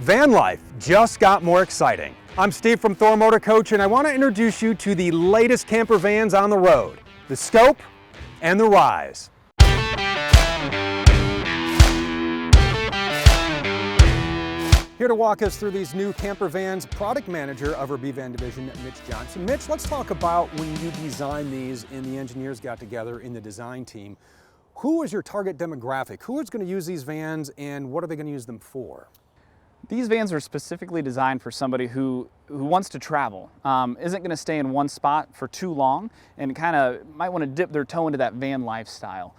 Van life just got more exciting. I'm Steve from Thor Motor Coach, and I want to introduce you to the latest camper vans on the road, the Scope and the Rize. Here to walk us through these new camper vans, product manager of our B-Van division, Mitch Johnson. Mitch, let's talk about when you designed these and the engineers got together in the design team. Who is your target demographic? Who is going to use these vans and what are they going to use them for? These vans are specifically designed for somebody who wants to travel, isn't going to stay in one spot for too long, and kind of might want to dip their toe into that van lifestyle.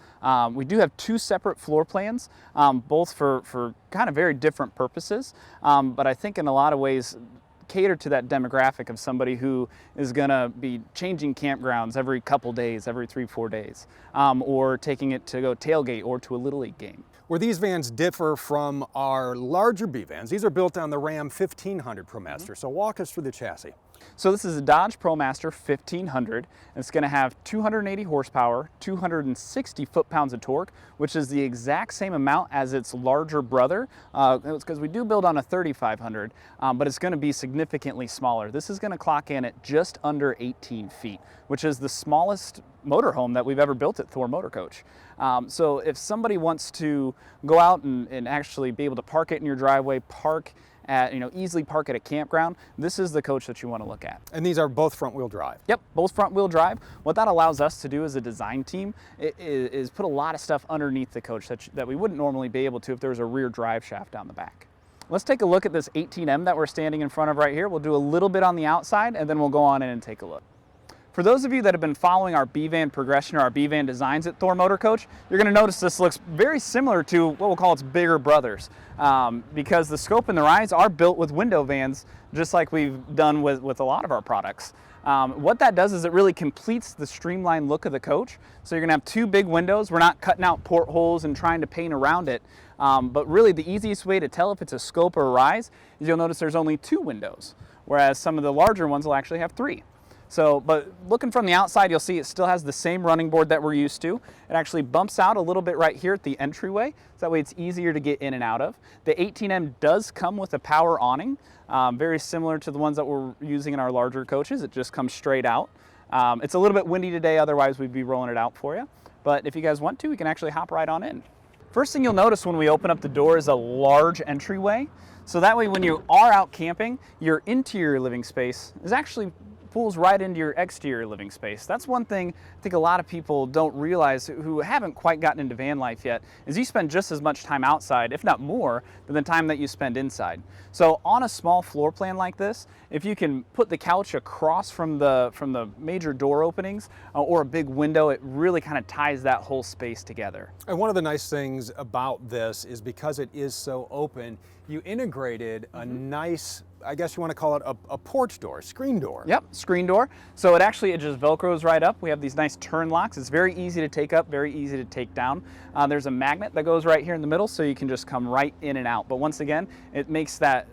We do have two separate floor plans, both for kind of very different purposes, but I think in a lot of ways cater to that demographic of somebody who is going to be changing campgrounds every couple days, every 3-4 days, or taking it to go tailgate or to a Little League game. Where these vans differ from our larger B-Vans, these are built on the Ram 1500 ProMaster. So walk us through the chassis. So this is a Dodge ProMaster 1500. It's going to have 280 horsepower, 260 foot-pounds of torque, which is the exact same amount as its larger brother. It's because we do build on a 3500, but it's going to be significantly smaller. This is going to clock in at just under 18 feet, which is the smallest motorhome that we've ever built at Thor Motor Coach. So if somebody wants to go out and actually be able to park it in your driveway, easily park at a campground, this is the coach that you want to look at. And these are both front-wheel drive? Yep, both front-wheel drive. What that allows us to do as a design team is put a lot of stuff underneath the coach that we wouldn't normally be able to if there was a rear drive shaft down the back. Let's take a look at this 18M that we're standing in front of right here. We'll do a little bit on the outside and then we'll go on in and take a look. For those of you that have been following our B-Van progression or our B-Van designs at Thor Motor Coach, you're going to notice this looks very similar to what we'll call its bigger brothers, because the Scope and the Rize are built with window vans, just like we've done with a lot of our products. What that does is it really completes the streamlined look of the coach. So you're going to have two big windows. We're not cutting out portholes and trying to paint around it, but really the easiest way to tell if it's a Scope or a Rize is you'll notice there's only two windows, whereas some of the larger ones will actually have three. So, but looking from the outside, you'll see it still has the same running board that we're used to. It actually bumps out a little bit right here at the entryway, so that way it's easier to get in and out of. The 18M does come with a power awning, very similar to the ones that we're using in our larger coaches. It just comes straight out. It's a little bit windy today, otherwise we'd be rolling it out for you. But if you guys want to, we can actually hop right on in. First thing you'll notice when we open up the door is a large entryway. So that way when you are out camping, your interior living space is actually pulls right into your exterior living space. That's one thing I think a lot of people don't realize who haven't quite gotten into van life yet, is you spend just as much time outside, if not more, than the time that you spend inside. So on a small floor plan like this, if you can put the couch across from the major door openings or a big window, it really kind of ties that whole space together. And one of the nice things about this is because it is so open, you integrated a nice, I guess you want to call it a porch door, screen door. Yep, screen door. So it just Velcros right up. We have these nice turn locks. It's very easy to take up, very easy to take down. There's a magnet that goes right here in the middle, so you can just come right in and out. But once again, it makes that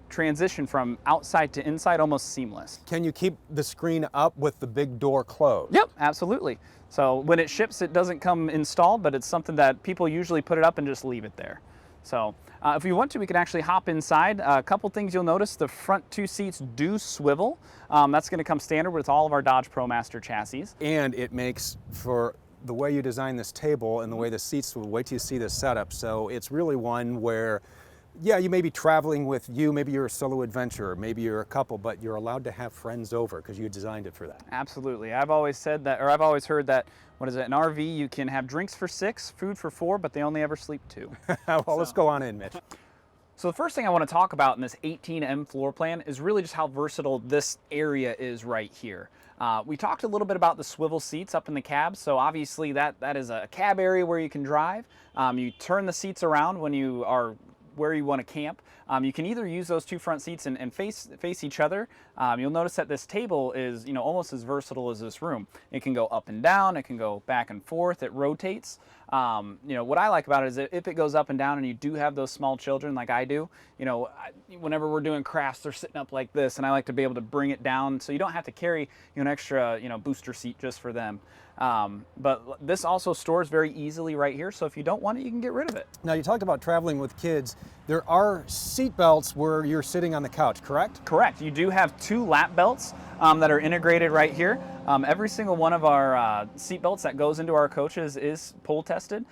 transition from outside to inside almost seamless. Can you keep the screen up with the big door closed? Yep, absolutely. So when it ships, it doesn't come installed, but it's something that people usually put it up and just leave it there. So if you want to, we can actually hop inside. A couple things you'll notice, the front two seats do swivel. That's going to come standard with all of our Dodge ProMaster chassis. And it makes for the way you design this table and the way the seats will wait till you see the setup. So it's really one where, yeah, you may be traveling with maybe you're a solo adventurer, maybe you're a couple, but you're allowed to have friends over because you designed it for that. Absolutely. I've always said that, or I've always heard that, an RV, you can have drinks for 6, food for 4, but they only ever sleep 2. Well, let's go on in, Mitch. So the first thing I want to talk about in this 18M floor plan is really just how versatile this area is right here. We talked a little bit about the swivel seats up in the cab, so obviously that is a cab area where you can drive. You turn the seats around when you are where you want to camp. You can either use those two front seats and face each other. You'll notice that this table is almost as versatile as this room. It can go up and down, it can go back and forth, it rotates. What I like about it is that if it goes up and down and you do have those small children like I do, whenever we're doing crafts, they're sitting up like this, and I like to be able to bring it down so you don't have to carry an extra booster seat just for them. But this also stores very easily right here, so if you don't want it, you can get rid of it. Now, you talked about traveling with kids. There are seat belts where you're sitting on the couch, correct? Correct. You do have 2 lap belts that are integrated right here. Every single one of our seat belts that goes into our coaches is pull tested,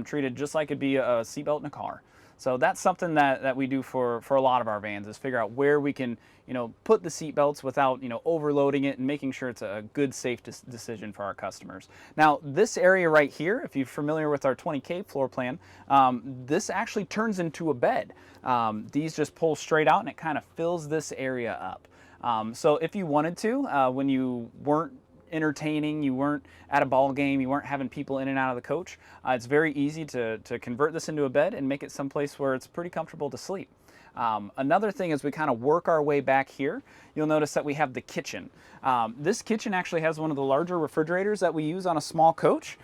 treated just like it'd be a seat belt in a car. So that's something that we do for a lot of our vans, is figure out where we can, put the seat belts without, overloading it, and making sure it's a good, safe decision for our customers. Now, this area right here, if you're familiar with our 20K floor plan, this actually turns into a bed. These just pull straight out and it kind of fills this area up. So if you wanted to, when you weren't entertaining, you weren't at a ball game, you weren't having people in and out of the coach, it's very easy to convert this into a bed and make it someplace where it's pretty comfortable to sleep. Another thing, as we kind of work our way back here, you'll notice that we have the kitchen. This kitchen actually has one of the larger refrigerators that we use on a small coach.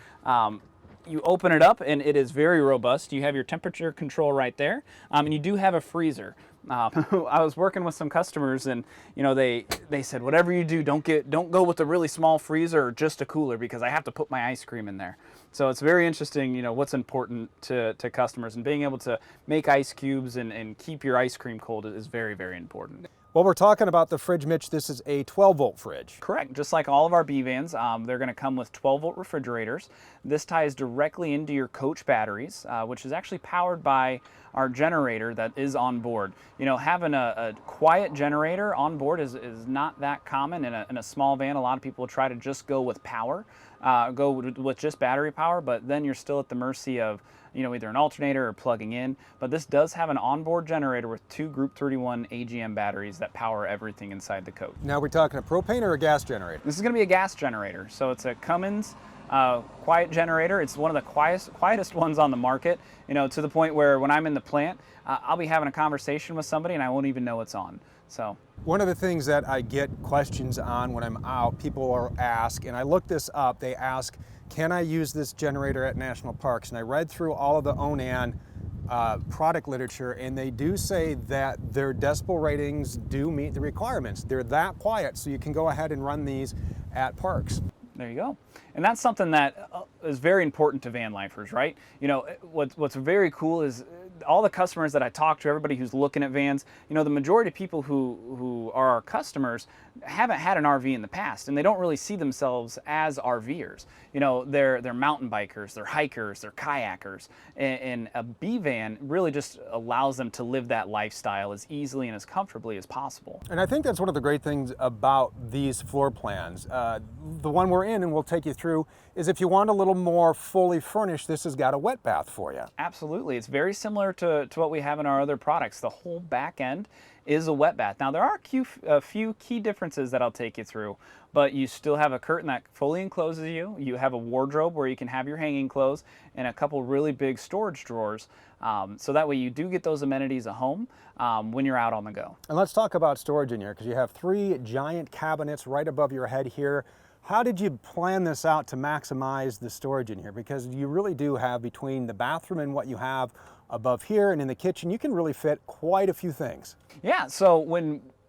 You open it up and it is very robust. You have your temperature control right there, and you do have a freezer. I was working with some customers, and they said, whatever you do, don't go with a really small freezer or just a cooler, because I have to put my ice cream in there. So it's very interesting, what's important to customers, and being able to make ice cubes and keep your ice cream cold is very, very important. Well, we're talking about the fridge, Mitch. This is a 12-volt fridge. Correct. Just like all of our B vans, they're going to come with 12-volt refrigerators. This ties directly into your coach batteries, which is actually powered by our generator that is on board. Having a quiet generator on board is not that common in a small van. A lot of people try to just go with power, go with just battery power, but then you're still at the mercy of either an alternator or plugging in. But this does have an onboard generator with 2 Group 31 AGM batteries that power everything inside the coach. Now we're talking a propane or a gas generator? This is going to be a gas generator. So it's a Cummins quiet generator. It's one of the quietest ones on the market, to the point where when I'm in the plant, I'll be having a conversation with somebody and I won't even know it's on. So one of the things that I get questions on when I'm out, people ask, and I look this up, they ask, can I use this generator at national parks? And I read through all of the Onan product literature, and they do say that their decibel ratings do meet the requirements. They're that quiet, so you can go ahead and run these at parks. There you go. And that's something that is very important to van lifers, right? What's very cool is all the customers that I talk to, everybody who's looking at vans, the majority of people who are our customers haven't had an RV in the past, and they don't really see themselves as RVers. They're mountain bikers, they're hikers, they're kayakers, and a B van really just allows them to live that lifestyle as easily and as comfortably as possible. And I think that's one of the great things about these floor plans. The one we're in, and we'll take you through, is if you want a little more fully furnished, this has got a wet bath for you. Absolutely. It's very similar to what we have in our other products. The whole back end is a wet bath. Now, there are a few key differences that I'll take you through, but you still have a curtain that fully encloses you. You have a wardrobe where you can have your hanging clothes, and a couple really big storage drawers. So that way you do get those amenities at home when you're out on the go. And let's talk about storage in here, because you have 3 giant cabinets right above your head here. How did you plan this out to maximize the storage in here? Because you really do have, between the bathroom and what you have above here and in the kitchen, you can really fit quite a few things. Yeah, so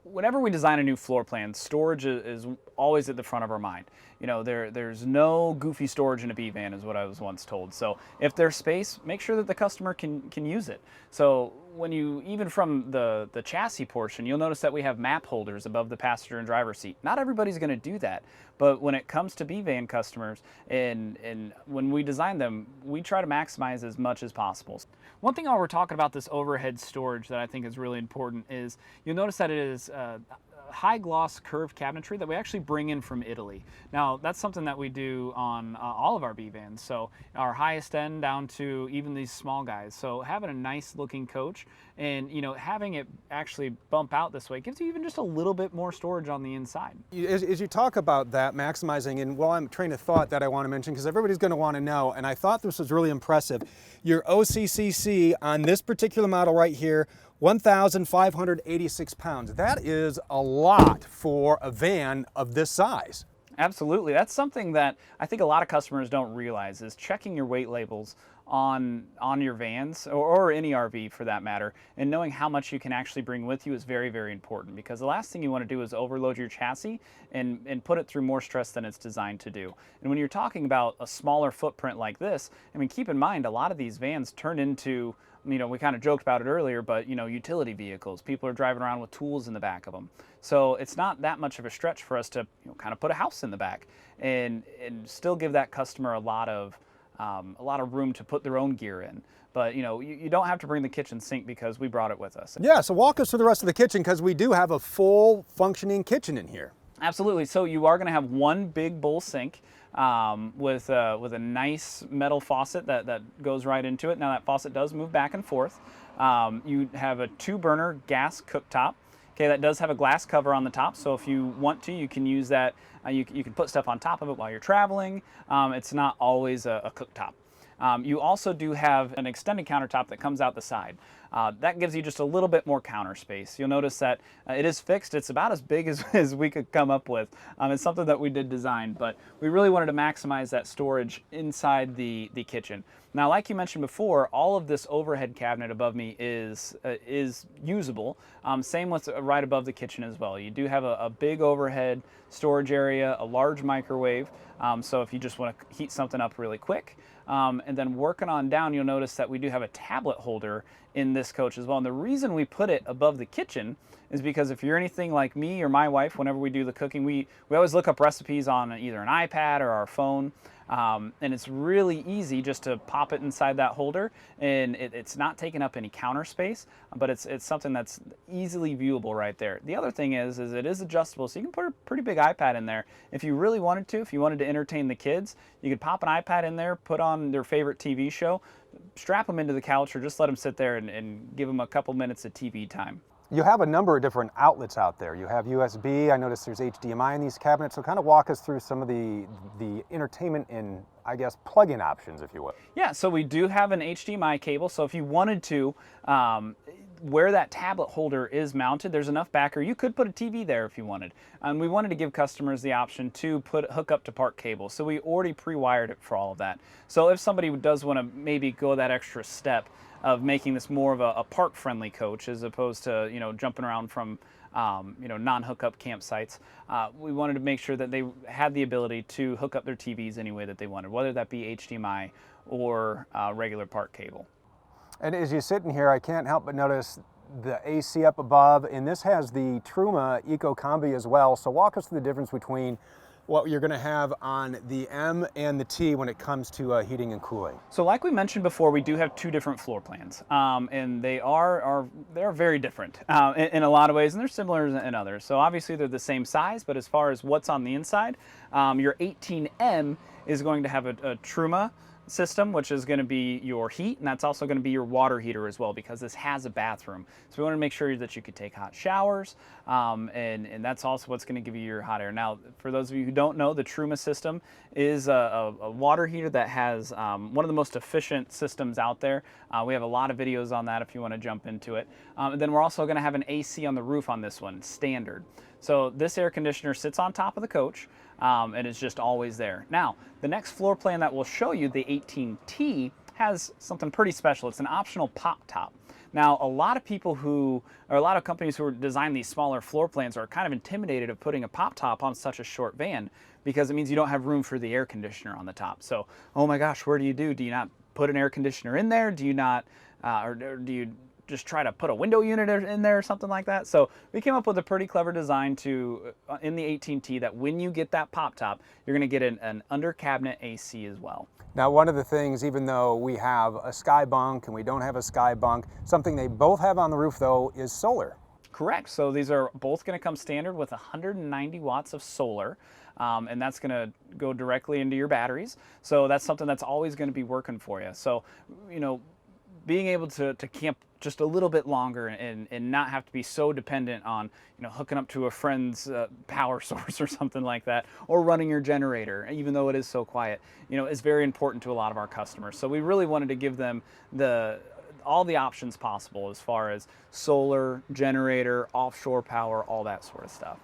whenever we design a new floor plan, storage is always at the front of our mind. There's no goofy storage in a B van, is what I was once told. So if there's space, make sure that the customer can use it. So even from the chassis portion, you'll notice that we have map holders above the passenger and driver seat. Not everybody's going to do that, but when it comes to B van customers, and when we design them, we try to maximize as much as possible. One thing while we're talking about this overhead storage that I think is really important is you'll notice that it is high gloss curved cabinetry that we actually bring in from Italy. Now, that's something that we do on all of our B vans, so our highest end down to even these small guys. So having a nice looking coach and having it actually bump out this way gives you even just a little bit more storage on the inside. As you talk about that, maximizing, and I'm train of thought that I want to mention, because everybody's going to want to know, and I thought this was really impressive, your OCCC on this particular model right here, 1,586 pounds. That is a lot for a van of this size. Absolutely. That's something that I think a lot of customers don't realize, is checking your weight labels on your vans or any RV for that matter, and knowing how much you can actually bring with you is very, very important, because the last thing you want to do is overload your chassis and put it through more stress than it's designed to do. And when you're talking about a smaller footprint like this, I mean, keep in mind a lot of these vans turn into, we kind of joked about it earlier, but utility vehicles. People are driving around with tools in the back of them. So it's not that much of a stretch for us to kind of put a house in the back and still give that customer a lot of room to put their own gear in. But you don't have to bring the kitchen sink because we brought it with us. Yeah, so walk us through the rest of the kitchen, because we do have a full functioning kitchen in here. Absolutely. So you are going to have one big bowl sink with a nice metal faucet that goes right into it. Now that faucet does move back and forth. You have a 2-burner gas cooktop. Okay, that does have a glass cover on the top, so if you want to, you can use that. You can put stuff on top of it while you're traveling. It's not always a cooktop. You also do have an extended countertop that comes out the side. That gives you just a little bit more counter space. You'll notice that it is fixed. It's about as big as we could come up with. It's something that we did design, but we really wanted to maximize that storage inside the kitchen. Now, like you mentioned before, all of this overhead cabinet above me is usable. Same with right above the kitchen as well. You do have a big overhead storage area, a large microwave, so if you just want to heat something up really quick. And then working on down, you'll notice that we do have a tablet holder in this coach as well. And the reason we put it above the kitchen is because if you're anything like me or my wife, whenever we do the cooking, we always look up recipes on either an iPad or our phone. And it's really easy just to pop it inside that holder, and it's not taking up any counter space, but it's something that's easily viewable right there. The other thing is it is adjustable, so you can put a pretty big iPad in there. If you really wanted to, if you wanted to entertain the kids, you could pop an iPad in there, put on their favorite TV show, strap them into the couch, or just let them sit there and give them a couple minutes of TV time. You have a number of different outlets out there. You have USB, I noticed there's HDMI in these cabinets, so kind of walk us through some of the entertainment and, I guess, plug-in options, if you will. Yeah, so we do have an HDMI cable, so if you wanted to, where that tablet holder is mounted, there's enough backer. You could put a TV there if you wanted. We wanted to give customers the option to hook up to park cable, so we already pre-wired it for all of that. So if somebody does want to maybe go that extra step of making this more of a park-friendly coach as opposed to jumping around from non-hookup campsites, we wanted to make sure that they had the ability to hook up their TVs any way that they wanted, whether that be HDMI or regular park cable. And as you sit in here, I can't help but notice the AC up above, and this has the Truma Eco Combi as well. So walk us through the difference between what you're going to have on the M and the T when it comes to heating and cooling. So like we mentioned before, we do have two different floor plans, and they are very different in a lot of ways, and they're similar in others. So obviously they're the same size, but as far as what's on the inside, your 18M is going to have a Truma system, which is going to be your heat, and that's also going to be your water heater as well, because this has a bathroom. So we want to make sure that you could take hot showers, and that's also what's going to give you your hot air. Now, for those of you who don't know, the Truma system is a water heater that has one of the most efficient systems out there. We have a lot of videos on that if you want to jump into it. And then we're also going to have an AC on the roof on this one, standard. So this air conditioner sits on top of the coach, and it's just always there. Now, the next floor plan that we'll show you, the 18T, has something pretty special. It's an optional pop top. Now, a lot of companies who design these smaller floor plans are kind of intimidated of putting a pop top on such a short van, because it means you don't have room for the air conditioner on the top. So, oh my gosh, what do? Do you not put an air conditioner in there? Do you not, or do you just try to put a window unit in there or something like that? So we came up with a pretty clever design in the 18T that when you get that pop top, you're going to get an under cabinet AC as well. Now, one of the things, even though we have a SkyBunk and we don't have a SkyBunk, something they both have on the roof though is solar. Correct. So these are both going to come standard with 190 watts of solar. And that's going to go directly into your batteries. So that's something that's always going to be working for you. So, being able to camp just a little bit longer and not have to be so dependent on hooking up to a friend's power source or something like that, or running your generator, even though it is so quiet, is very important to a lot of our customers. So we really wanted to give them all the options possible as far as solar, generator, offshore power, all that sort of stuff.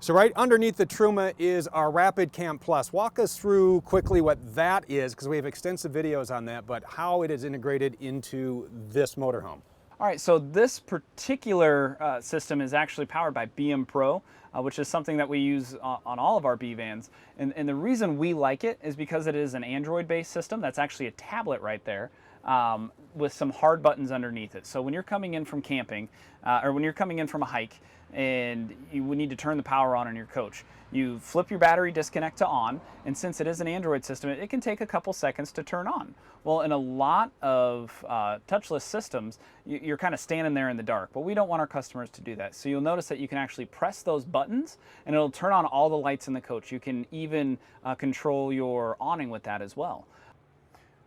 So right underneath the Truma is our Rapid Camp Plus. Walk us through quickly what that is, because we have extensive videos on that, but how it is integrated into this motorhome. All right, so this particular system is actually powered by BM Pro, which is something that we use on all of our B vans. And the reason we like it is because it is an Android-based system. That's actually a tablet right there with some hard buttons underneath it. So when you're coming in from camping, or when you're coming in from a hike, and you would need to turn the power on in your coach, you flip your battery disconnect to on, and since it is an Android system, it can take a couple seconds to turn on. Well, in a lot of touchless systems, you're kind of standing there in the dark, but we don't want our customers to do that. So you'll notice that you can actually press those buttons and it'll turn on all the lights in the coach. You can even control your awning with that as well.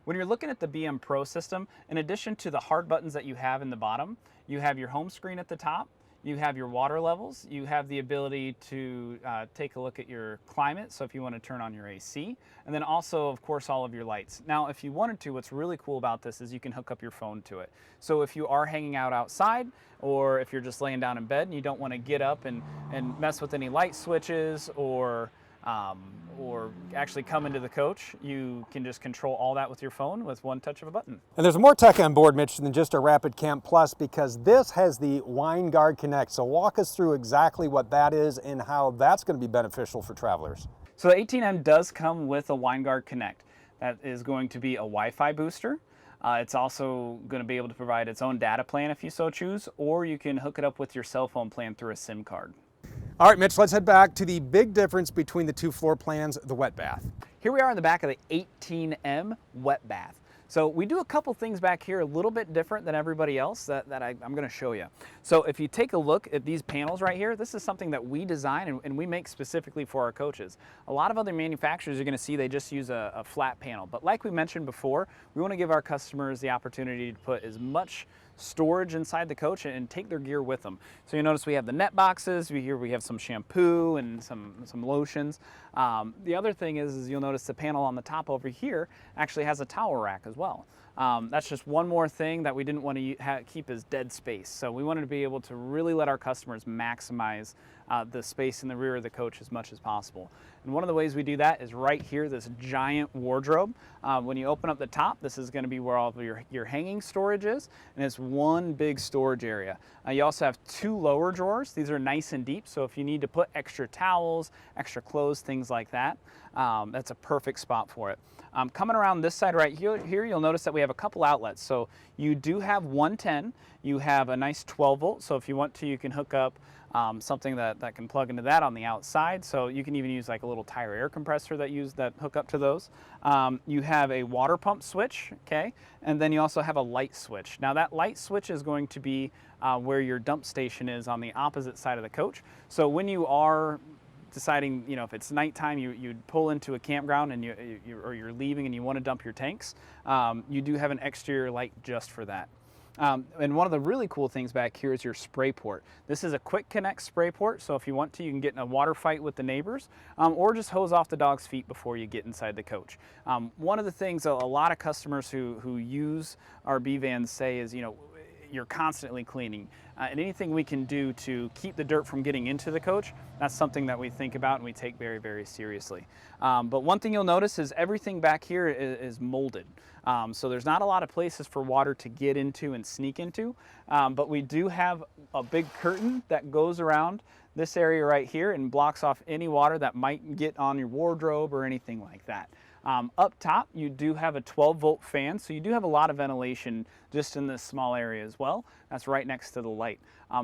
When you're looking at the BM Pro system, in addition to the hard buttons that you have in the bottom, you have your home screen at the top, you have your water levels, you have the ability to take a look at your climate, so if you want to turn on your AC, and then also, of course, all of your lights. Now, if you wanted to, what's really cool about this is you can hook up your phone to it. So if you are hanging out outside, or if you're just laying down in bed and you don't want to get up and mess with any light switches or actually come into the coach, you can just control all that with your phone with one touch of a button. And there's more tech on board, Mitch, than just a Rapid Camp Plus, because this has the Wine Guard Connect. So walk us through exactly what that is and how that's going to be beneficial for travelers. So the 18M does come with a Wine Guard Connect. That is going to be a Wi-Fi booster. It's also going to be able to provide its own data plan if you so choose, or you can hook it up with your cell phone plan through a SIM card. All right, Mitch, let's head back to the big difference between the two floor plans, the wet bath. Here we are in the back of the 18M wet bath. So we do a couple things back here a little bit different than everybody else that I'm going to show you. So if you take a look at these panels right here, this is something that we design and we make specifically for our coaches. A lot of other manufacturers, you're going to see they just use a flat panel. But like we mentioned before, we want to give our customers the opportunity to put as much storage inside the coach and take their gear with them. So you notice we have the net boxes, here we have some shampoo and some lotions. The other thing is you'll notice the panel on the top over here actually has a towel rack as well. That's just one more thing that we didn't want to keep as dead space. So we wanted to be able to really let our customers maximize the space in the rear of the coach as much as possible. And one of the ways we do that is right here, this giant wardrobe. When you open up the top, this is going to be where all of your hanging storage is, and it's one big storage area. You also have two lower drawers. These are nice and deep, so if you need to put extra towels, extra clothes, things like that, that's a perfect spot for it. Coming around this side right here, you'll notice that we have a couple outlets. So you do have 110, you have a nice 12 volt, so if you want to, you can hook up something that can plug into that on the outside. So you can even use like a little tire air compressor that hook up to those. You have a water pump switch, okay? And then you also have a light switch. Now that light switch is going to be where your dump station is on the opposite side of the coach. So when you are deciding, if it's nighttime, you pull into a campground and you're leaving and you want to dump your tanks, you do have an exterior light just for that. And one of the really cool things back here is your spray port. This is a quick connect spray port, so if you want to, you can get in a water fight with the neighbors, or just hose off the dog's feet before you get inside the coach. One of the things a lot of customers who use our B vans say is, you're constantly cleaning. And anything we can do to keep the dirt from getting into the coach, that's something that we think about and we take very, very seriously. But one thing you'll notice is everything back here is molded. So there's not a lot of places for water to get into and sneak into, but we do have a big curtain that goes around this area right here and blocks off any water that might get on your wardrobe or anything like that. Up top, you do have a 12-volt fan, so you do have a lot of ventilation just in this small area as well. That's right next to the light.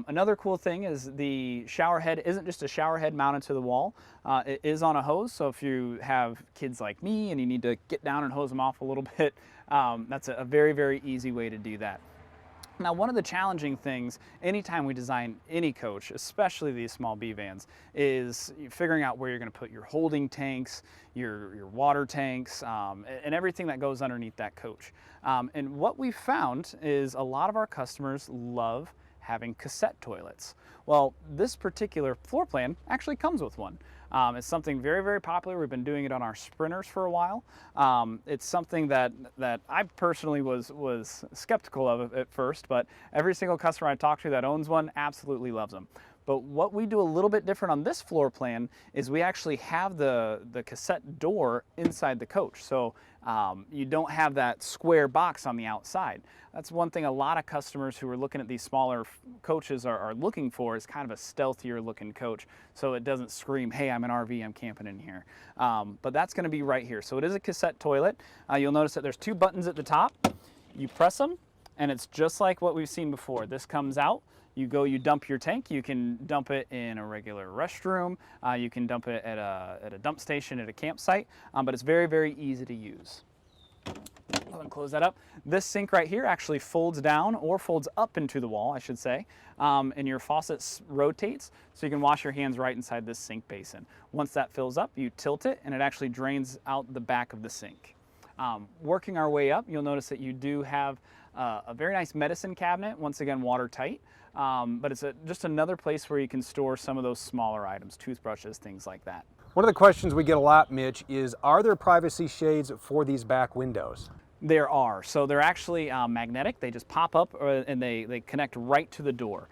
Another cool thing is the shower head isn't just a shower head mounted to the wall. It is on a hose, so if you have kids like me and you need to get down and hose them off a little bit, that's a very, very easy way to do that. Now, one of the challenging things anytime we design any coach, especially these small B vans, is figuring out where you're going to put your holding tanks, your water tanks, and everything that goes underneath that coach. And what we found is a lot of our customers love having cassette toilets. Well, this particular floor plan actually comes with one. It's something very, very popular. We've been doing it on our Sprinters for a while. It's something that I personally was skeptical of at first, but every single customer I talk to that owns one absolutely loves them. But what we do a little bit different on this floor plan is we actually have the cassette door inside the coach. So you don't have that square box on the outside. That's one thing a lot of customers who are looking at these smaller coaches are looking for, is kind of a stealthier looking coach, so it doesn't scream, hey, I'm an RV, I'm camping in here. But that's going to be right here. So it is a cassette toilet. You'll notice that there's 2 buttons at the top. You press them, and it's just like what we've seen before. This comes out. You dump your tank. You can dump it in a regular restroom. You can dump it at a dump station at a campsite, but it's very, very easy to use. Go ahead and close that up. This sink right here actually folds down, or folds up into the wall, I should say, and your faucet rotates, so you can wash your hands right inside this sink basin. Once that fills up, you tilt it, and it actually drains out the back of the sink. Working our way up, you'll notice that you do have a very nice medicine cabinet, once again watertight, but it's just another place where you can store some of those smaller items, toothbrushes, things like that. One of the questions we get a lot, Mitch, is are there privacy shades for these back windows? There are. So they're actually magnetic. They just pop up and they connect right to the door.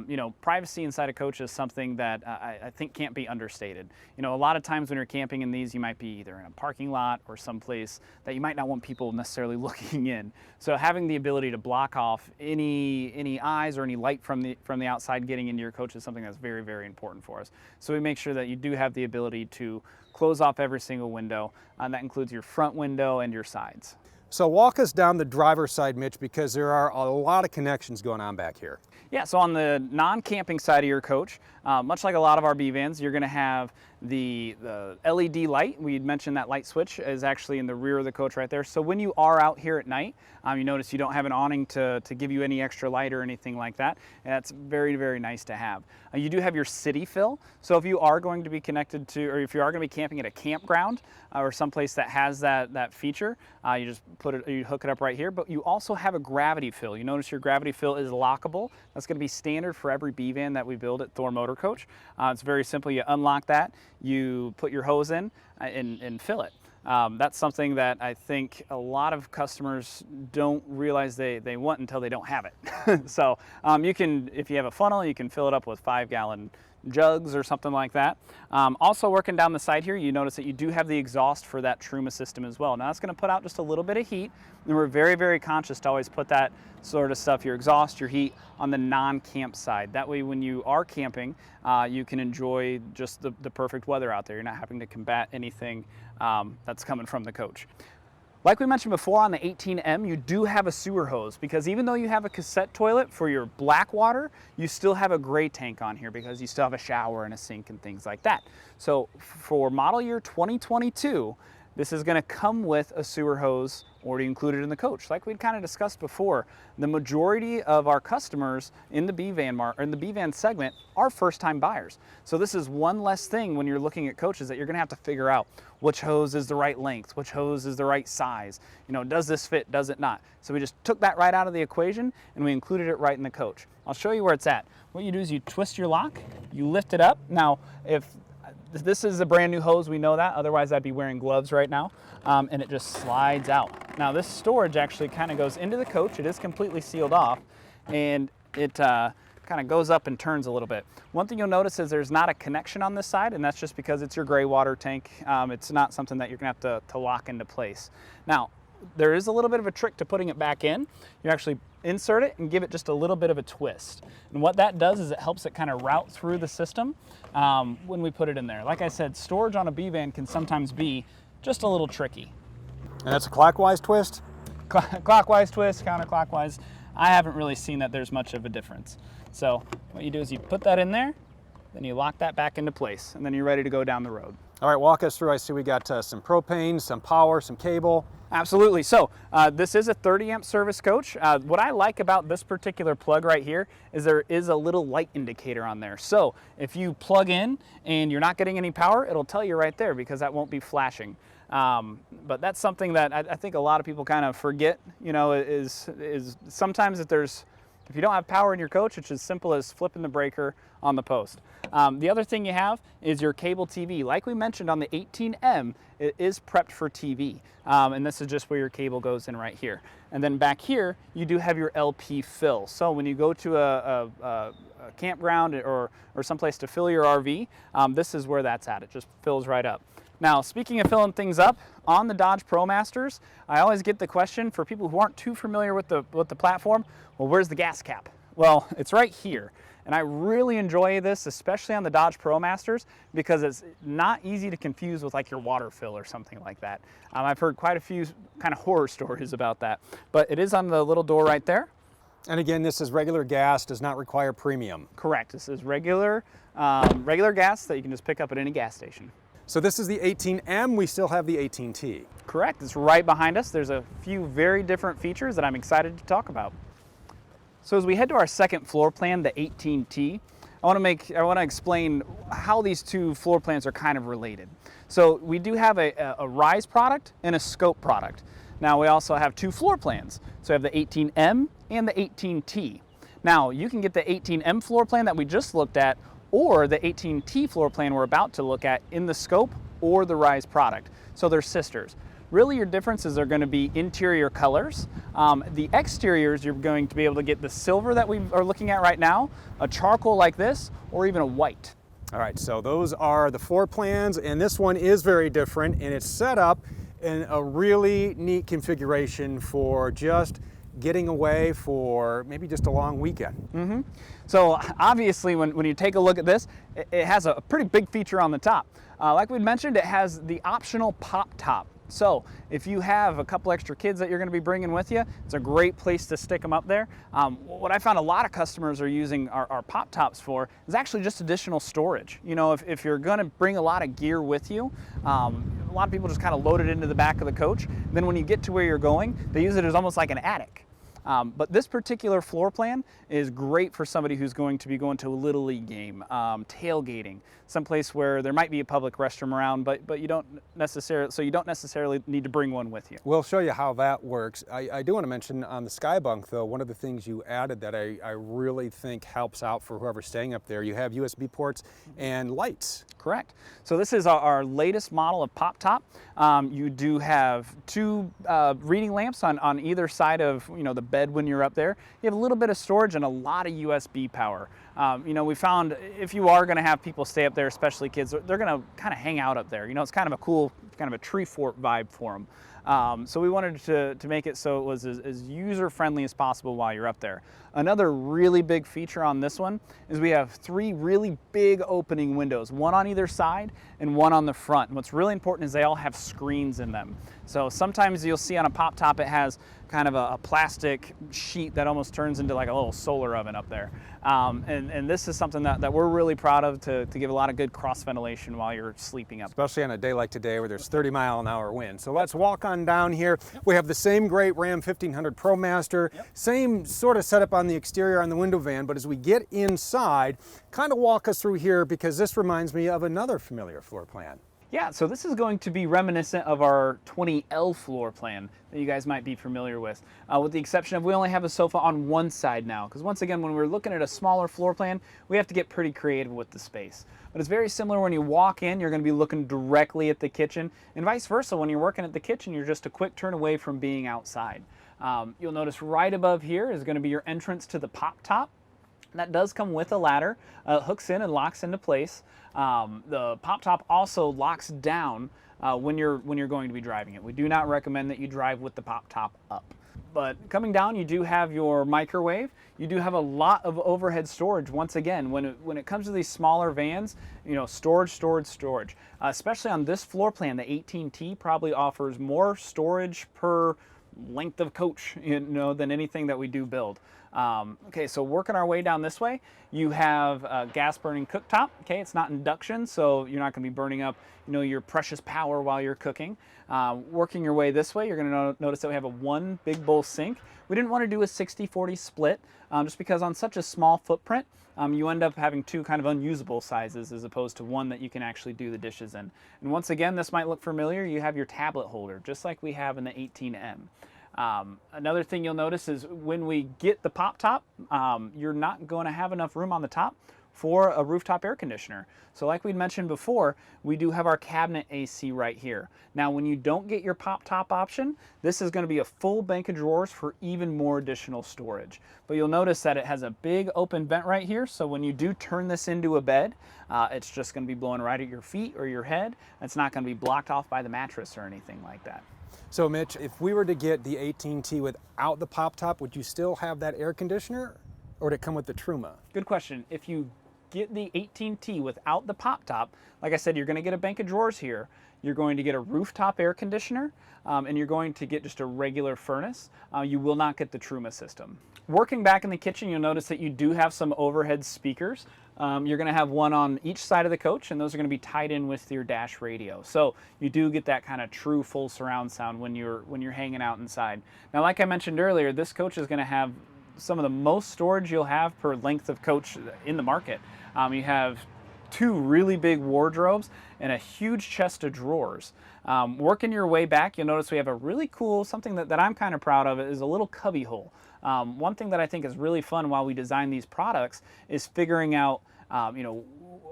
You know, privacy inside a coach is something that I think can't be understated. You know, a lot of times when you're camping in these, you might be either in a parking lot or someplace that you might not want people necessarily looking in. So having the ability to block off any eyes or any light from the outside getting into your coach is something that's very, very important for us. So we make sure that you do have the ability to close off every single window, and that includes your front window and your sides. So walk us down the driver's side, Mitch, because there are a lot of connections going on back here. Yeah, so on the non-camping side of your coach, much like a lot of RV vans, you're going to have the LED light. We mentioned that light switch is actually in the rear of the coach right there. So when you are out here at night, you notice you don't have an awning to give you any extra light or anything like that. And that's very, very nice to have. You do have your city fill. So if you are going to be connected to, or if you are going to be camping at a campground or someplace that has that feature, you just you hook it up right here. But you also have a gravity fill. You notice your gravity fill is lockable. That's going to be standard for every B van that we build at Thor Motor Coach. It's very simple. You unlock that, you put your hose in and fill it. That's something that I think a lot of customers don't realize they want until they don't have it. So you can, if you have a funnel, you can fill it up with 5-gallon jugs or something like that. Also working down the side here, you notice that you do have the exhaust for that Truma system as well. Now that's going to put out just a little bit of heat, and we're very, very conscious to always put that sort of stuff, your exhaust, your heat, on the non-camp side. That way when you are camping, you can enjoy just the perfect weather out there. You're not having to combat anything that's coming from the coach. Like we mentioned before, on the 18M, you do have a sewer hose, because even though you have a cassette toilet for your black water, you still have a gray tank on here because you still have a shower and a sink and things like that. So for model year 2022, this is going to come with a sewer hose already included in the coach. Like we'd kind of discussed before, the majority of our customers in the B van segment are first-time buyers. So this is one less thing when you're looking at coaches that you're going to have to figure out which hose is the right length, which hose is the right size. You know, does this fit, does it not? So we just took that right out of the equation and we included it right in the coach. I'll show you where it's at. What you do is you twist your lock, you lift it up. Now, if this is a brand new hose, we know that, otherwise I'd be wearing gloves right now, and it just slides out. Now this storage actually kind of goes into the coach. It is completely sealed off, and it kind of goes up and turns a little bit. One thing you'll notice is there's not a connection on this side, and that's just because it's your gray water tank. It's not something that you're gonna have to lock into place. Now, there is a little bit of a trick to putting it back in. You actually insert it and give it just a little bit of a twist. And what that does is it helps it kind of route through the system when we put it in there. Like I said, storage on a B van can sometimes be just a little tricky. And that's a clockwise twist? Clockwise twist, counterclockwise. I haven't really seen that there's much of a difference. So what you do is you put that in there, then you lock that back into place, and then you're ready to go down the road. All right, walk us through. I see we got some propane, some power, some cable. Absolutely. So this is a 30 amp service coach. What I like about this particular plug right here is there is a little light indicator on there. So if you plug in and you're not getting any power, it'll tell you right there because that won't be flashing. But that's something that I think a lot of people kind of forget, you know, is sometimes if you don't have power in your coach, it's as simple as flipping the breaker on the post. The other thing you have is your cable TV. Like we mentioned on the 18M, it is prepped for TV. And this is just where your cable goes in right here. And then back here, you do have your LP fill. So when you go to a a campground or someplace to fill your RV, this is where that's at. It just fills right up. Now, speaking of filling things up, on the Dodge ProMasters, I always get the question for people who aren't too familiar with the platform, well, where's the gas cap? Well, it's right here. And I really enjoy this, especially on the Dodge ProMasters, because it's not easy to confuse with like your water fill or something like that. I've heard quite a few kind of horror stories about that, but it is on the little door right there. And again, this is regular gas, does not require premium. Correct. This is regular gas that you can just pick up at any gas station. So this is the 18M, we still have the 18T. Correct. It's right behind us. There's a few very different features that I'm excited to talk about. So as we head to our second floor plan, the 18T, I want to explain how these two floor plans are kind of related. So we do have a Rize product and a Scope product. Now we also have two floor plans. So we have the 18M and the 18T. Now you can get the 18M floor plan that we just looked at, or the 18T floor plan we're about to look at in the Scope or the Rize product. So they're sisters. Really your differences are going to be interior colors. The exteriors, you're going to be able to get the silver that we are looking at right now, a charcoal like this, or even a white. All right, so those are the floor plans, and this one is very different, and it's set up in a really neat configuration for just getting away for maybe just a long weekend. So obviously when you take a look at this, it has a pretty big feature on the top. Like we mentioned, it has the optional pop top. So if you have a couple extra kids that you're going to be bringing with you, it's a great place to stick them up there. What I found a lot of customers are using our pop tops for is actually just additional storage. You know, if you're going to bring a lot of gear with you, a lot of people just kind of load it into the back of the coach. Then when you get to where you're going, they use it as almost like an attic. But this particular floor plan is great for somebody who's going to be going to a Little League game, tailgating, someplace where there might be a public restroom around, but you don't necessarily need to bring one with you. We'll show you how that works. I do want to mention on the SkyBunk though, one of the things you added that I really think helps out for whoever's staying up there, you have USB ports and lights. Correct. So this is our latest model of pop top. You do have two reading lamps on either side of the bed when you're up there. You have a little bit of storage and a lot of USB power. We found if you are going to have people stay up there, especially kids, they're going to kind of hang out up there. It's kind of a cool, kind of a tree fort vibe for them. So we wanted to make it so it was as user-friendly as possible while you're up there. Another really big feature on this one is we have three really big opening windows, one on either side and one on the front. And what's really important is they all have screens in them. So sometimes you'll see on a pop top it has kind of a plastic sheet that almost turns into like a little solar oven up there. And this is something that we're really proud of to give a lot of good cross ventilation while you're sleeping up. Especially on a day like today where there's 30-mile-an-hour wind. So let's walk on down here. We have the same great Ram 1500 ProMaster, same sort of setup on the exterior on the window van, but as we get inside, kind of walk us through here because this reminds me of another familiar floor plan. Yeah, so this is going to be reminiscent of our 20L floor plan that you guys might be familiar with the exception of we only have a sofa on one side now, because once again, when we're looking at a smaller floor plan, we have to get pretty creative with the space. But it's very similar when you walk in, you're going to be looking directly at the kitchen, and vice versa, when you're working at the kitchen, you're just a quick turn away from being outside. You'll notice right above here is going to be your entrance to the pop top. That does come with a ladder, hooks in and locks into place. The pop top also locks down when you're going to be driving it. We do not recommend that you drive with the pop top up. But coming down, you do have your microwave. You do have a lot of overhead storage. Once again, when it comes to these smaller vans, storage. Especially on this floor plan, the 18T probably offers more storage per length of coach, than anything that we do build. Okay, so working our way down this way, you have a gas burning cooktop. Okay, it's not induction, so you're not going to be burning up, your precious power while you're cooking. Working your way this way, you're going to notice that we have a one big bowl sink. We didn't want to do a 60-40 split, just because on such a small footprint, you end up having two kind of unusable sizes as opposed to one that you can actually do the dishes in. And once again, this might look familiar. You have your tablet holder, just like we have in the 18M. Another thing you'll notice is when we get the pop top, you're not going to have enough room on the top. for a rooftop air conditioner. So like we'd mentioned before, we do have our cabinet AC right here. Now when you don't get your pop top option, this is going to be a full bank of drawers for even more additional storage. But you'll notice that it has a big open vent right here, so when you do turn this into a bed, it's just going to be blowing right at your feet or your head. It's not going to be blocked off by the mattress or anything like that. So Mitch, if we were to get the 18T without the pop top, would you still have that air conditioner, or would it come with the Truma? Good question. If you get the 18T without the pop top, like I said, you're going to get a bank of drawers here. You're going to get a rooftop air conditioner, and you're going to get just a regular furnace. You will not get the Truma system. Working back in the kitchen, you'll notice that you do have some overhead speakers. You're going to have one on each side of the coach, and those are going to be tied in with your dash radio. So you do get that kind of true full surround sound when you're hanging out inside. Now, like I mentioned earlier, this coach is going to have some of the most storage you'll have per length of coach in the market. You have 2 really big wardrobes and a huge chest of drawers. Working your way back, you'll notice we have a really cool, something that I'm kind of proud of, is a little cubby hole. One thing that I think is really fun while we design these products is figuring out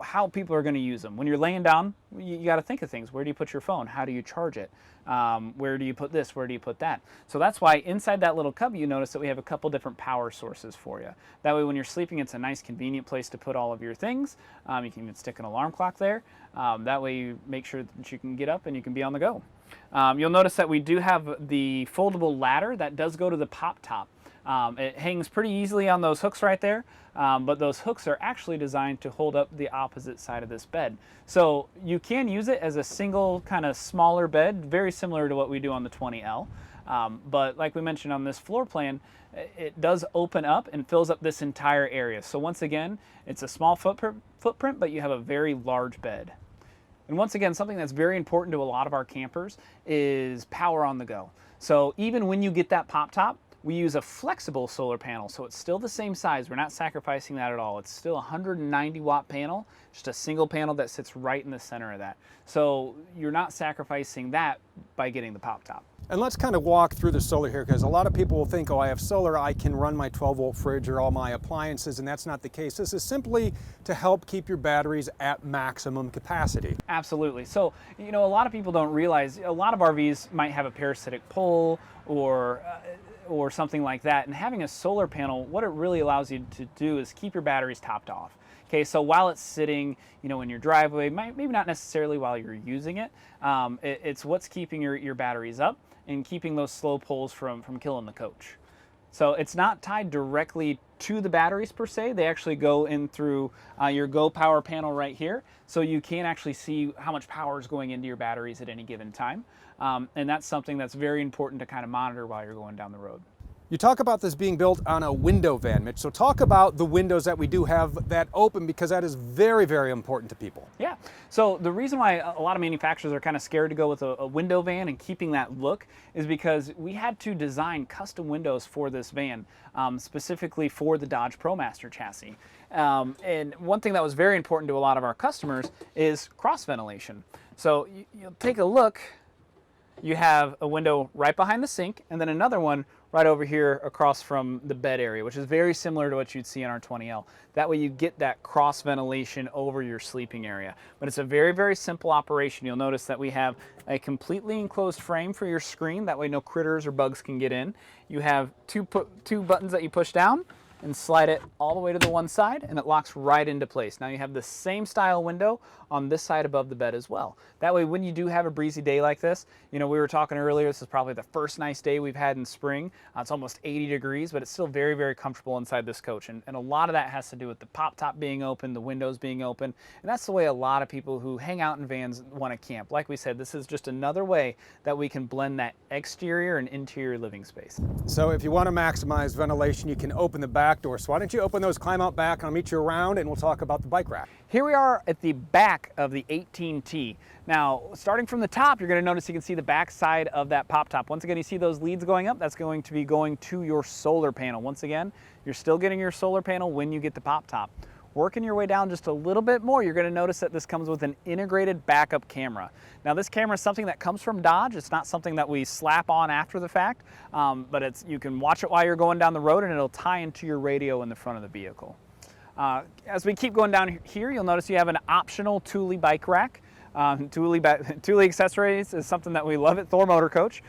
how people are going to use them. When you're laying down, you got to think of things. Where do you put your phone? How do you charge it? Where do you put this? Where do you put that? So that's why inside that little cubby, you notice that we have a couple different power sources for you. That way when you're sleeping, it's a nice convenient place to put all of your things. You can even stick an alarm clock there. That way you make sure that you can get up and you can be on the go. You'll notice that we do have the foldable ladder that does go to the pop top. It hangs pretty easily on those hooks right there, but those hooks are actually designed to hold up the opposite side of this bed. So you can use it as a single kind of smaller bed, very similar to what we do on the 20L. But like we mentioned on this floor plan, it does open up and fills up this entire area. So once again, it's a small footprint, but you have a very large bed. And once again, something that's very important to a lot of our campers is power on the go. So even when you get that pop top, we use a flexible solar panel, so it's still the same size. We're not sacrificing that at all. It's still a 190 watt panel, just a single panel that sits right in the center of that. So you're not sacrificing that by getting the pop top. And let's kind of walk through the solar here, because a lot of people will think, oh, I have solar, I can run my 12-volt fridge or all my appliances, and that's not the case. This is simply to help keep your batteries at maximum capacity. Absolutely. So, a lot of people don't realize, a lot of RVs might have a parasitic pole or something like that, and having a solar panel, what it really allows you to do is keep your batteries topped off. Okay, so while it's sitting, in your driveway, maybe not necessarily while you're using it, it's what's keeping your batteries up and keeping those slow pulls from killing the coach. So it's not tied directly to the batteries per se. They actually go in through your Go Power panel right here, so you can actually see how much power is going into your batteries at any given time. And that's something that's very important to kind of monitor while you're going down the road. You talk about this being built on a window van, Mitch. So talk about the windows that we do have that open, because that is very, very important to people. Yeah. So the reason why a lot of manufacturers are kind of scared to go with a window van and keeping that look is because we had to design custom windows for this van, specifically for the Dodge ProMaster chassis. And one thing that was very important to a lot of our customers is cross ventilation. So you'll take a look. You have a window right behind the sink, and then another one right over here across from the bed area, which is very similar to what you'd see on our 20L. That way you get that cross ventilation over your sleeping area. But it's a very, very simple operation. You'll notice that we have a completely enclosed frame for your screen. That way no critters or bugs can get in. You have two buttons that you push down and slide it all the way to the one side, and it locks right into place. Now you have the same style window on this side above the bed as well. That way when you do have a breezy day like this, we were talking earlier, this is probably the first nice day we've had in spring. It's almost 80 degrees, but it's still very, very comfortable inside this coach. And a lot of that has to do with the pop top being open, the windows being open, and that's the way a lot of people who hang out in vans want to camp. Like we said, this is just another way that we can blend that exterior and interior living space. So if you want to maximize ventilation, you can open the back door. So why don't you open those, climb out back, and I'll meet you around and we'll talk about the bike rack. Here we are at the back of the 18T. Now, starting from the top, you're going to notice you can see the back side of that pop top. Once again, you see those leads going up, that's going to be going to your solar panel. Once again, you're still getting your solar panel when you get the pop top. Working your way down just a little bit more, you're going to notice that this comes with an integrated backup camera. Now this camera is something that comes from Dodge. It's not something that we slap on after the fact, but you can watch it while you're going down the road, and it'll tie into your radio in the front of the vehicle. As we keep going down here, you'll notice you have an optional Thule bike rack. Thule accessories is something that we love at Thor Motor Coach.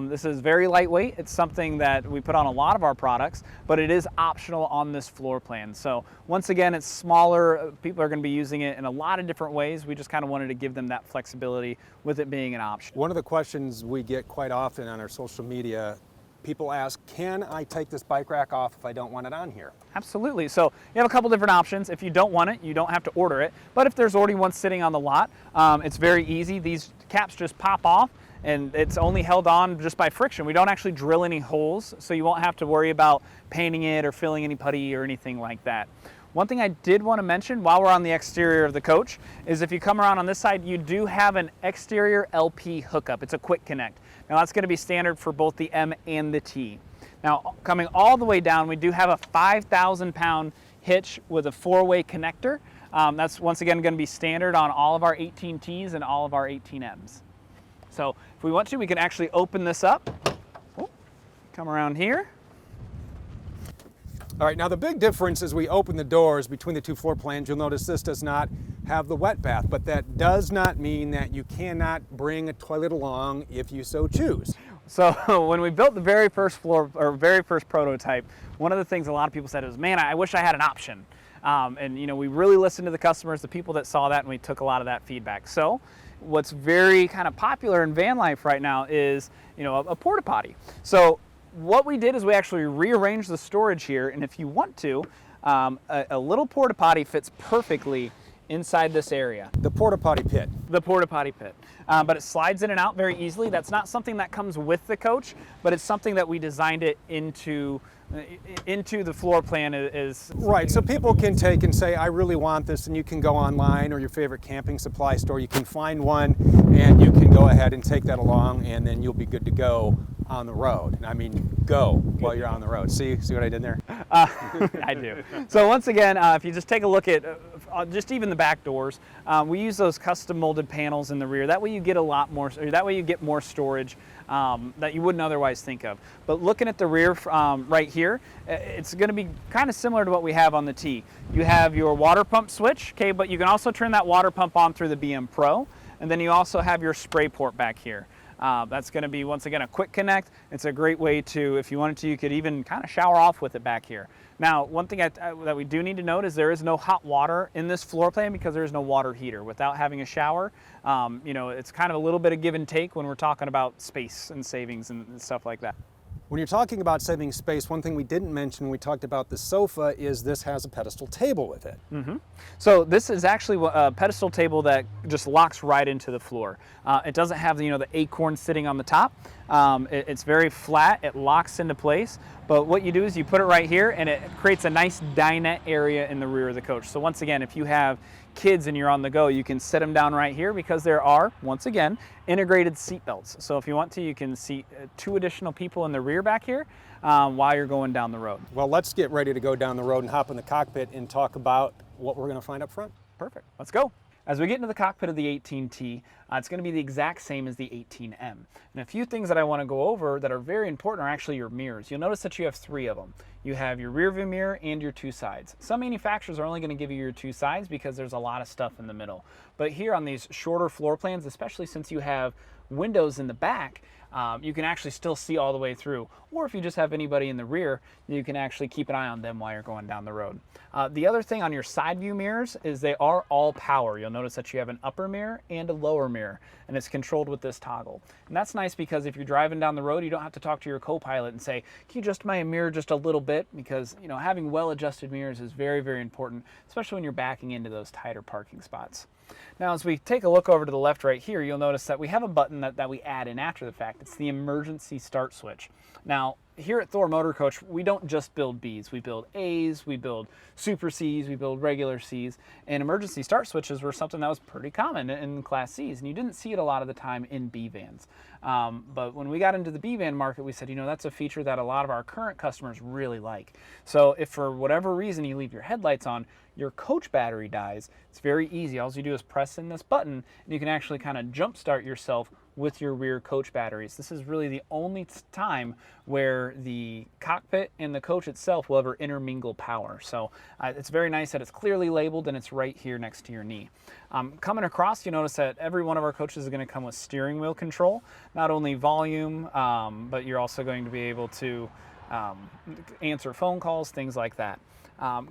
This is very lightweight. It's something that we put on a lot of our products, but it is optional on this floor plan. So once again, it's smaller. People are going to be using it in a lot of different ways. We just kind of wanted to give them that flexibility with it being an option. One of the questions we get quite often on our social media, people ask, can I take this bike rack off if I don't want it on here? Absolutely. So you have a couple different options. If you don't want it, you don't have to order it. But if there's already one sitting on the lot, it's very easy. These caps just pop off, and it's only held on just by friction. We don't actually drill any holes, so you won't have to worry about painting it or filling any putty or anything like that. One thing I did want to mention while we're on the exterior of the coach is if you come around on this side, you do have an exterior LP hookup. It's a quick connect. Now that's going to be standard for both the M and the T. Now coming all the way down, we do have a 5,000-pound hitch with a 4-way connector. That's once again going to be standard on all of our 18Ts and all of our 18Ms. So if we want to, we can actually open this up. Come around here. All right, now the big difference as we open the doors between the two floor plans, you'll notice this does not have the wet bath, but that does not mean that you cannot bring a toilet along if you so choose. So when we built the very first floor or very first prototype, one of the things a lot of people said was, man, I wish I had an option. And you know, we really listened to the customers, the people that saw that, and we took a lot of that feedback. So what's very kind of popular in van life right now is, you know, a porta potty. So what we did is we actually rearranged the storage here, and if you want to, a little porta potty fits perfectly inside this area. The porta potty pit. The porta potty pit. But it slides in and out very easily. That's not something that comes with the coach, but it's something that we designed it into the floor plan. Is right, so people can take and say, I really want this, and you can go online or your favorite camping supply store, you can find one, and you can go ahead and take that along, and then you'll be good to go on the road. And I mean, go while you're on the road. See what I did there? I do. So once again, if you just take a look at just even the back doors, we use those custom molded panels in the rear. That way you get a lot more, or that way you get more storage that you wouldn't otherwise think of. But looking at the rear right here, it's going to be kind of similar to what we have on the T. You have your water pump switch, okay, but you can also turn that water pump on through the BM Pro, and then you also have your spray port back here. That's going to be, once again, a quick connect. It's a great way to, if you wanted to, you could even kind of shower off with it back here. Now, one thing that we do need to note is there is no hot water in this floor plan because there is no water heater. Without having a shower, you know, it's kind of a little bit of give and take when we're talking about space and savings and stuff like that. When you're talking about saving space, one thing we didn't mention when we talked about the sofa is this has a pedestal table with it. Mm-hmm. So this is actually a pedestal table that just locks right into the floor. It doesn't have the acorn sitting on the top. It's very flat. It locks into place. But what you do is you put it right here, and it creates a nice dinette area in the rear of the coach. So once again, if you have kids and you're on the go, you can sit them down right here because there are, once again, integrated seat belts. So if you want to, you can seat 2 additional people in the rear back here while you're going down the road. Well, let's get ready to go down the road and hop in the cockpit and talk about what we're going to find up front. Perfect. Let's go. As we get into the cockpit of the 18T, it's going to be the exact same as the 18M. And a few things that I want to go over that are very important are actually your mirrors. You'll notice that you have 3 of them. You have your rear view mirror and your 2 sides. Some manufacturers are only going to give you your 2 sides because there's a lot of stuff in the middle. But here on these shorter floor plans, especially since you have windows in the back, you can actually still see all the way through. Or if you just have anybody in the rear, you can actually keep an eye on them while you're going down the road. The other thing on your side view mirrors is they are all power. You'll notice that you have an upper mirror and a lower mirror, and it's controlled with this toggle. And that's nice because if you're driving down the road, you don't have to talk to your co-pilot and say, can you adjust my mirror just a little bit? Because having well-adjusted mirrors is very, very important, especially when you're backing into those tighter parking spots. Now, as we take a look over to the left right here, you'll notice that we have a button that we add in after the fact. It's the emergency start switch. Now, here at Thor Motor Coach, we don't just build Bs. We build As, we build Super Cs, we build regular Cs, and emergency start switches were something that was pretty common in Class Cs, and you didn't see it a lot of the time in B vans. But when we got into the B van market, we said, that's a feature that a lot of our current customers really like. So if for whatever reason you leave your headlights on, your coach battery dies, it's very easy. All you do is press in this button, and you can actually kind of jump start yourself with your rear coach batteries. This is really the only time where the cockpit and the coach itself will ever intermingle power. So it's very nice that it's clearly labeled and it's right here next to your knee. Coming across, you notice that every one of our coaches is going to come with steering wheel control, not only volume, but you're also going to be able to answer phone calls, things like that.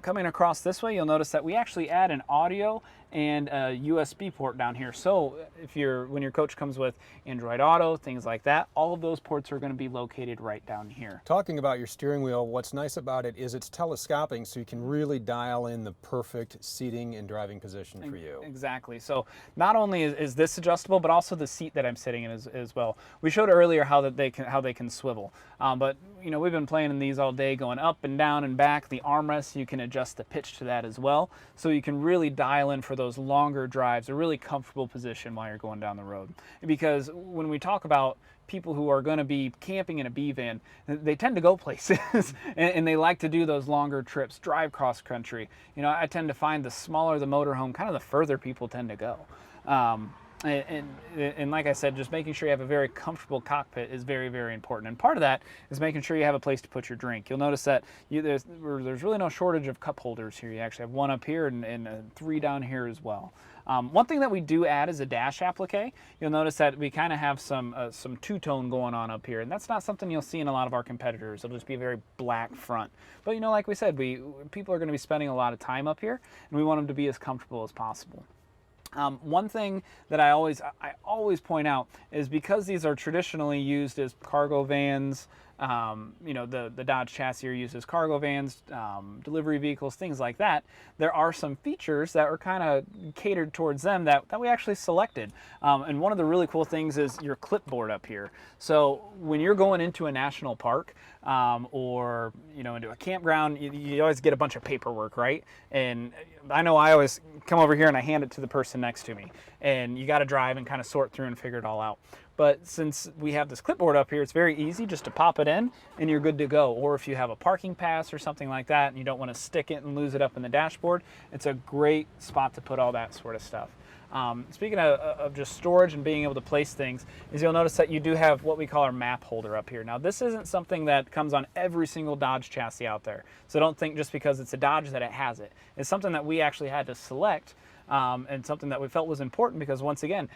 Coming across this way, you'll notice that we actually add an audio and a USB port down here. So when your coach comes with Android Auto, things like that, all of those ports are going to be located right down here. Talking about your steering wheel, what's nice about it is it's telescoping, so you can really dial in the perfect seating and driving position for you. Exactly. So not only is this adjustable, but also the seat that I'm sitting in as well. We showed earlier how they can swivel, but we've been playing in these all day, going up and down and back. The armrest, you can adjust the pitch to that as well, so you can really dial in for those longer drives, a really comfortable position while you're going down the road. Because when we talk about people who are going to be camping in a B van, they tend to go places and they like to do those longer trips, drive cross country. I tend to find the smaller the motorhome, kind of the further people tend to go. And like I said, just making sure you have a very comfortable cockpit is very, very important. And part of that is making sure you have a place to put your drink. You'll notice that there's really no shortage of cup holders here. You actually have one up here and 3 down here as well. One thing that we do add is a dash applique. You'll notice that we kind of have some two-tone going on up here, and that's not something you'll see in a lot of our competitors. It'll just be a very black front. But like we said, people are going to be spending a lot of time up here, and we want them to be as comfortable as possible. One thing that I always point out is, because these are traditionally used as cargo vans, the Dodge chassis are used as cargo vans, delivery vehicles, things like that. There are some features that are kind of catered towards them that we actually selected. And one of the really cool things is your clipboard up here. So when you're going into a national park or into a campground, you always get a bunch of paperwork, right? And I know I always come over here and I hand it to the person next to me, and you got to drive and kind of sort through and figure it all out. But since we have this clipboard up here, it's very easy just to pop it in and you're good to go. Or if you have a parking pass or something like that and you don't want to stick it and lose it up in the dashboard, it's a great spot to put all that sort of stuff. Speaking of just storage and being able to place things, is you'll notice that you do have what we call our map holder up here. Now, this isn't something that comes on every single Dodge chassis out there. So don't think just because it's a Dodge that it has it. It's something that we actually had to select, and something that we felt was important, because once again,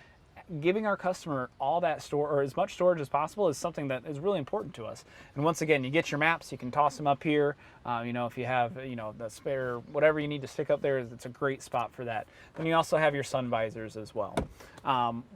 giving our customer all that or as much storage as possible is something that is really important to us. And once again, you get your maps, you can toss them up here. If you have, the spare, whatever you need to stick up there, it's a great spot for that. Then you also have your sun visors as well.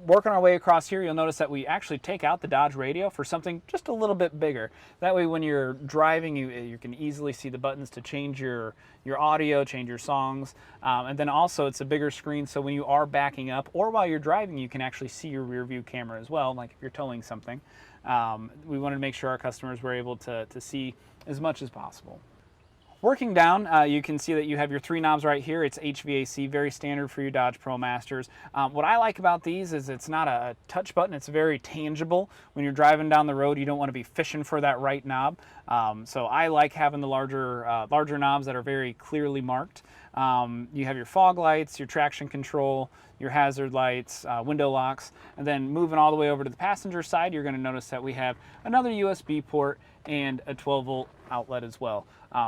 Working our way across here, you'll notice that we actually take out the Dodge radio for something just a little bit bigger. That way, when you're driving, you can easily see the buttons to change your audio, change your songs. And then also, it's a bigger screen, so when you are backing up or while you're driving, you can actually see your rear view camera as well, like if you're towing something. We wanted to make sure our customers were able to see as much as possible. Working down, you can see that you have your 3 knobs right here. It's HVAC, very standard for you Dodge Pro Masters. What I like about these is it's not a touch button, it's very tangible. When you're driving down the road, you don't want to be fishing for that right knob. So I like having the larger knobs that are very clearly marked. You have your fog lights, your traction control, your hazard lights, window locks, and then moving all the way over to the passenger side, you're going to notice that we have another USB port and a 12-volt outlet as well.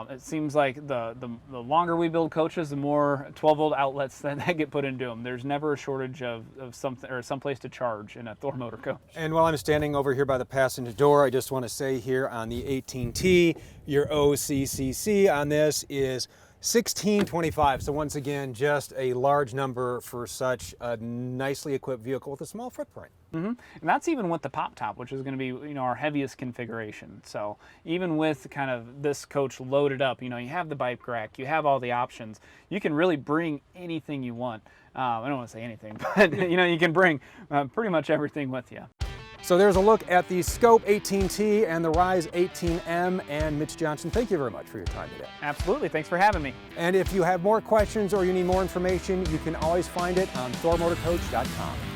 It seems like the longer we build coaches, the more 12-volt outlets that get put into them. There's never a shortage of something or some place to charge in a Thor Motor Coach. And while I'm standing over here by the passenger door, I just want to say here on the 18T, your OCCC on this is 1625. So once again, just a large number for such a nicely equipped vehicle with a small footprint. And that's even with the pop top, which is going to be our heaviest configuration. So even with kind of this coach loaded up, you have the bike rack, you have all the options. You can really bring anything you want. I don't want to say anything, but you can bring pretty much everything with you. So there's a look at the Scope 18T and the Rize 18M. And Mitch Johnson, thank you very much for your time today. Absolutely, thanks for having me. And if you have more questions or you need more information, you can always find it on thormotorcoach.com.